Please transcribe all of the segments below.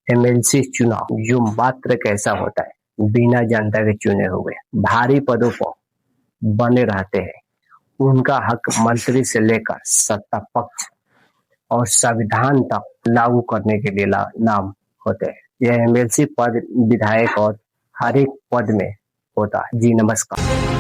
MLC चुनाव जो मात्र कैसा होता है, बिना जनता के चुने हुए भारी पदों पर बने रहते हैं। उनका हक मंत्री से लेकर सत्ता पक्ष और संविधान तक लागू करने के लिए नाम होते हैं। यह एमएलसी पद विधायक और हर एक पद में होता है। जी नमस्कार।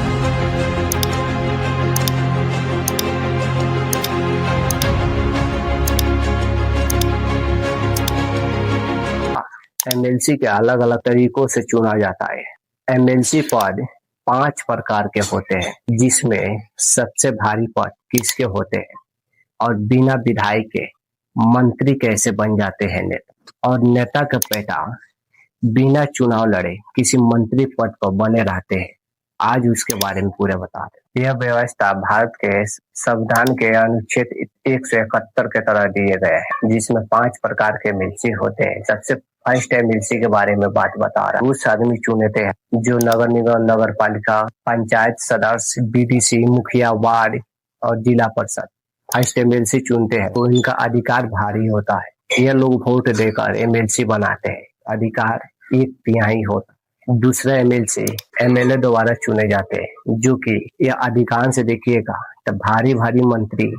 एमएलसी के अलग अलग तरीकों से चुना जाता है। एमएलसी पद 5 प्रकार के होते हैं, जिसमें सबसे भारी पद किसके होते हैं और बिना विधायक के मंत्री कैसे बन जाते हैं नेता, और नेता का बेटा बिना चुनाव लड़े किसी मंत्री पद पर बने रहते हैं। आज उसके बारे में पूरे बता रहे। यह व्यवस्था भारत के संविधान के अनुच्छेद 171 के तरह दिए गए हैं, जिसमें 5 प्रकार के एमएलसी होते हैं। सबसे फर्स्ट एमएलसी के बारे में बात बता रहा हूँ। उस आदमी चुनते हैं जो नगर निगम, नगर पालिका, पंचायत सदस्य, बीडीसी, मुखिया, वार्ड और जिला परिषद फर्स्ट एमएलसी चुनते हैं, तो इनका अधिकार भारी होता है। ये लोग वोट देकर एमएलसी बनाते हैं। अधिकार 1/3 होता है। दूसरा एमएलसी एमएलए द्वारा चुने जाते हैं, जो कि यह अधिकांश से देखिएगा तो भारी भारी मंत्री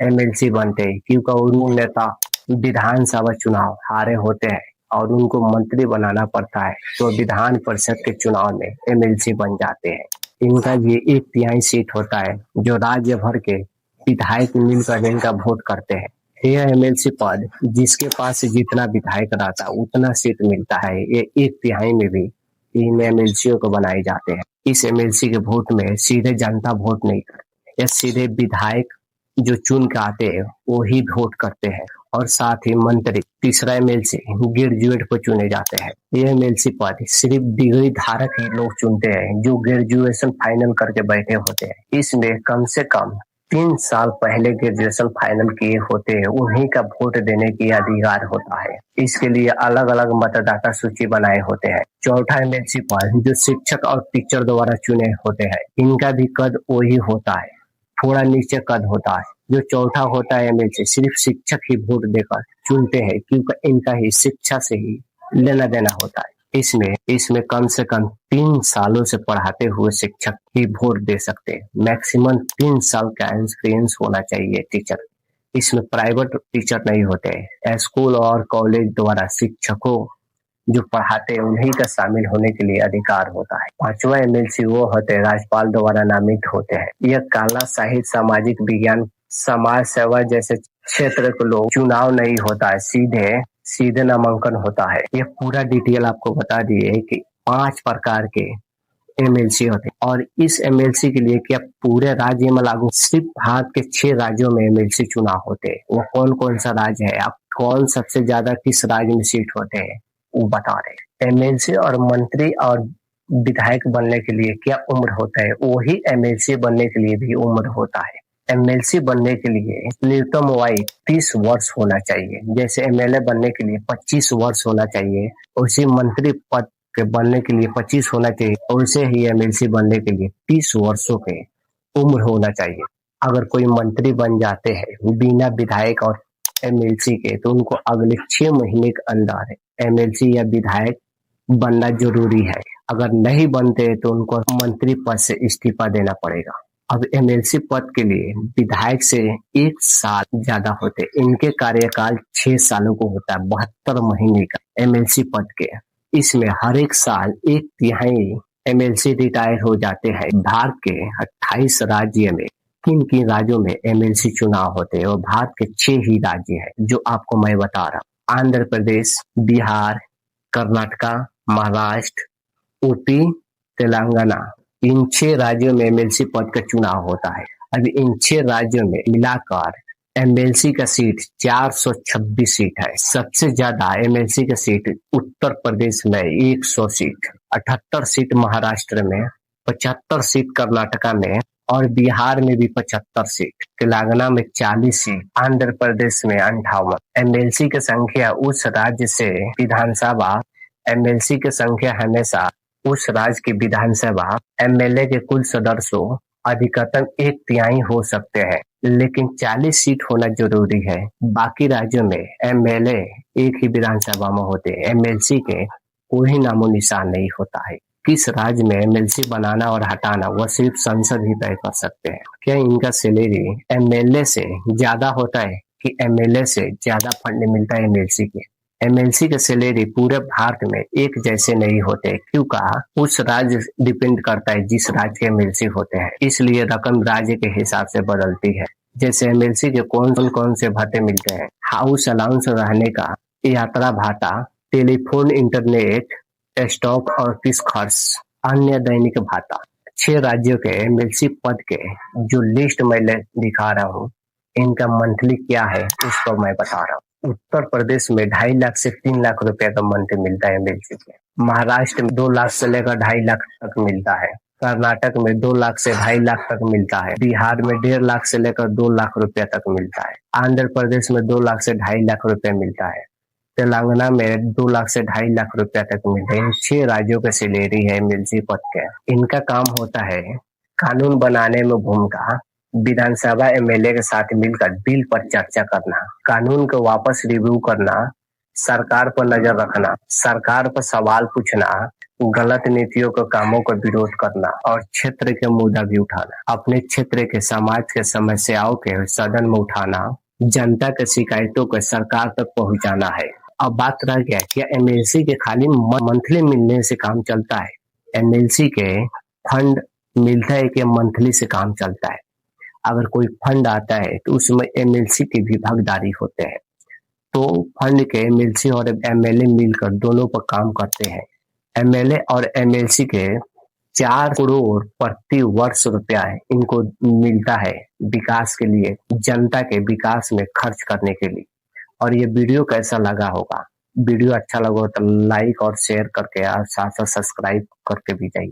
एमएलसी बनते हैं, क्योंकि उन नेता विधानसभा चुनाव हारे होते हैं और उनको मंत्री बनाना पड़ता है, तो विधान परिषद के चुनाव में एमएलसी बन जाते हैं। इनका ये 1/3 सीट होता है, जो राज्य भर के विधायक मिलकर इनका वोट करते हैं। यह एमएलसी पद जिसके पास जितना विधायक रहता है उतना सीट मिलता है। ये 1/3 में भी इन एमएलसी को बनाए जाते हैं। इस एमएलसी के वोट में सीधे जनता वोट नहीं करती, यह सीधे विधायक जो चुन के आते हैं वो ही वोट करते हैं, और साथ ही मंत्री। तीसरा एमएलसी ग्रेजुएट को चुने जाते हैं। यह एमएलसी पद सिर्फ डिग्री धारक ही लोग चुनते हैं, जो ग्रेजुएशन फाइनल करके बैठे होते हैं। इसमें कम से कम 3 साल पहले ग्रेजुएशन फाइनल किए होते हैं, उन्हीं का वोट देने की अधिकार होता है। इसके लिए अलग अलग मतदाता सूची बनाए होते हैं। चौथा एमएलसी पद जो शिक्षक और टीचर द्वारा चुने होते हैं, इनका भी कद वही होता है, थोड़ा नीचे कद होता है। जो चौथा होता है एमएलसी सिर्फ शिक्षक ही वोट देकर चुनते हैं, क्योंकि इनका ही शिक्षा से ही लेना देना होता है। इसमें कम से कम 3 सालों से पढ़ाते हुए शिक्षक ही वोट दे सकते हैं। मैक्सिमम 3 साल का एक्सपीरियंस होना चाहिए टीचर। इसमें प्राइवेट टीचर नहीं होते। स्कूल और कॉलेज द्वारा शिक्षकों जो पढ़ाते हैं उन्हीं का शामिल होने के लिए अधिकार होता है। 5वां एमएलसी वो होते हैं राज्यपाल द्वारा नामित होते हैं। यह कला, साहित्य, सामाजिक विज्ञान, समाज सेवा जैसे क्षेत्र के लोग चुनाव नहीं होता है, सीधे नामांकन होता है। ये पूरा डिटेल आपको बता दिए कि 5 प्रकार के एमएलसी होते हैं, और इस एमएलसी के लिए क्या पूरे राज्य में लागू, सिर्फ भारत के 6 राज्यों में एमएलसी चुनाव होते हैं। वो कौन कौन सा राज्य है, आप कौन सबसे ज्यादा किस राज्य में सीट होते हैं वो बता रहे। एमएलसी और मंत्री और विधायक बनने के लिए क्या उम्र होता है, वही एमएलसी बनने के लिए भी उम्र होता है। एमएलसी बनने के लिए न्यूनतम आयु 30 वर्ष होना चाहिए। जैसे एमएलए बनने के लिए 25 वर्ष होना चाहिए, उसी मंत्री पद के बनने के लिए 25 होना चाहिए, और उसे ही एमएलसी बनने के लिए 30 वर्षों के उम्र होना चाहिए। अगर कोई मंत्री बन जाते हैं बिना विधायक और एमएलसी के, तो उनको अगले 6 महीने के अंदर एमएलसी या विधायक बनना जरूरी है। अगर नहीं बनते तो उनको मंत्री पद से इस्तीफा देना पड़ेगा। अब एमएलसी पद के लिए विधायक से 1 साल ज्यादा होते, इनके कार्यकाल 6 सालों को होता है, 72 महीने का एमएलसी पद के। इसमें हर एक साल 1/3 एमएलसी रिटायर हो जाते हैं। भारत के 28 राज्य में किन किन राज्यों में एमएलसी चुनाव होते हैं, और भारत के 6 ही राज्य हैं जो आपको मैं बता रहा हूँ। आंध्र प्रदेश, बिहार, कर्नाटका, महाराष्ट्र, यूपी, तेलंगाना। इन 6 राज्यों में एमएलसी पद का चुनाव होता है। अभी इन 6 राज्यों में मिलाकर एमएलसी का सीट 426 सीट है। सबसे ज्यादा एमएलसी का सीट उत्तर प्रदेश में 100 सीट, 78 सीट महाराष्ट्र में, 75 सीट कर्नाटका में, और बिहार में भी 75 सीट, तेलंगाना में 40 सीट, आंध्र प्रदेश में 58। एमएलसी की संख्या उस राज्य से विधानसभा, एमएलसी की संख्या हमेशा उस राज्य की विधानसभा एमएलए के कुल सदस्यों अधिकतम 1/3 हो सकते हैं, लेकिन 40 सीट होना जरूरी है। बाकी राज्यों में एमएलए एक ही विधानसभा में होते हैं। एमएलसी के कोई नामो निशान नहीं होता है। किस राज्य में एमएलसी बनाना और हटाना वह सिर्फ संसद ही तय कर सकते हैं। क्या इनका सैलरी एमएलए से ज्यादा होता है कि एमएलए से ज्यादा फंड मिलता है एमएलसी के? एमएलसी के सैलरी पूरे भारत में एक जैसे नहीं होते, क्योंकि उस राज्य डिपेंड करता है जिस राज्य के एमएलसी होते हैं, इसलिए रकम राज्य के हिसाब से बदलती है। जैसे एमएलसी के कौन कौन से भत्ते मिलते हैं? हाउस अलाउंस रहने का, यात्रा भत्ता, टेलीफोन, इंटरनेट, स्टॉक और फीस खर्च, अन्य दैनिक भत्ता। 6 राज्यों के एमएलसी पद के जो लिस्ट मैं दिखा रहा हूँ, इनका मंथली क्या है उसको मैं बता रहा हूँ। उत्तर प्रदेश में 2.5 लाख से 3 लाख रुपए का मंथली मिलता है एमएलसी के। महाराष्ट्र में 2 लाख से लेकर 2.5 लाख तक मिलता है। कर्नाटक में 2 लाख से 2.5 लाख तक मिलता है। बिहार में 1.5 लाख से लेकर 2 लाख रुपया तक मिलता है। आंध्र प्रदेश में 2 लाख से 2.5 लाख रुपया मिलता है। तेलंगाना में 2 लाख से 2.5 लाख रुपया तक मिलता है। इन 6 राज्यों के सैलरी है एमएलसी पद के। इनका काम होता है कानून बनाने में भूमिका, विधानसभा एमएलए के साथ मिलकर बिल पर चर्चा करना, कानून को वापस रिव्यू करना, सरकार पर नजर रखना, सरकार पर सवाल पूछना, गलत नीतियों के कामों का विरोध करना और क्षेत्र के मुद्दा भी उठाना, अपने क्षेत्र के समाज के समस्याओं के सदन में उठाना, जनता के शिकायतों को सरकार तक पहुंचाना है। अब बात रह गया क्या एमएलसी के खाली मंथली मिलने से काम चलता है? एमएलसी के फंड मिलता है कि मंथली से काम चलता है? अगर कोई फंड आता है तो उसमें एमएलसी की भी भागीदारी होते हैं। तो फंड के एमएलसी और एमएलए मिलकर दोनों पर काम करते हैं। एमएलए और एमएलसी के 4 करोड़ प्रति वर्ष रुपया इनको मिलता है विकास के लिए, जनता के विकास में खर्च करने के लिए। और ये वीडियो कैसा लगा होगा? वीडियो अच्छा लगा तो लाइक और शेयर करके और साथ साथ सब्सक्राइब करके भी जाइए।